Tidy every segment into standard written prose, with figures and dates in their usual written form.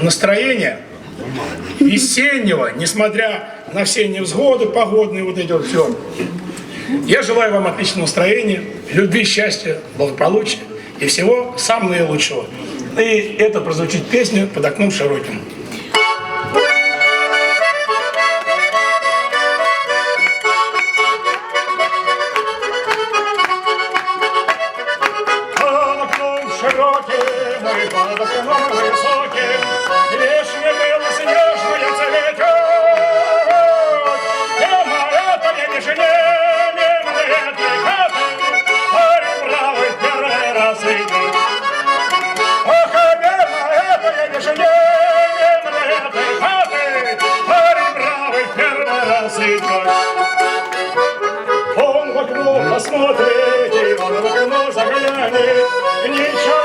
настроения весеннего, несмотря на все невзгоды, погодные, вот эти вот все. Я желаю вам отличного настроения, любви, счастья, благополучия и всего самого наилучшего. И это прозвучит песня «Под окном широким». Под окном высоким, вишня была снежная цветет. Дома это я не жалею, мимо этой хаты, парень бравый первый раз идет. Ох, мимо это я не жалею, мимо этой хаты, парень бравый первый раз идет. Он в окно посмотрит, и он в окно заглянет, ничего.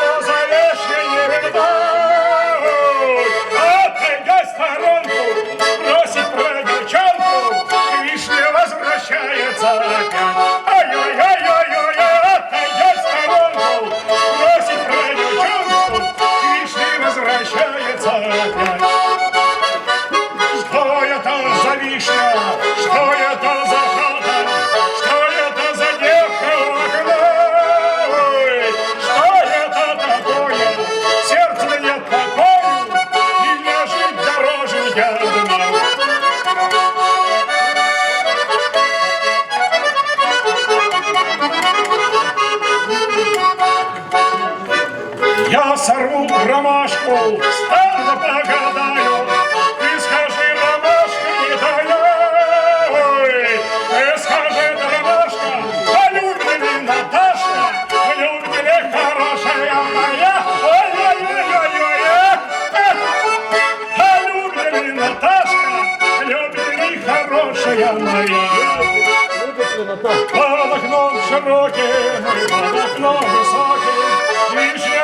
Я сорву ромашку, стану погадаю. Ты скажи, ромашка, не даю. Ты скажи, ромашка, полюбит ли Наташка, полюбит ли хорошая моя? Ой-ой-ой-ой-ой. Полюбит ли Наташка, полюбит ли хорошая моя? Под окном широким, под окном высоким, вишня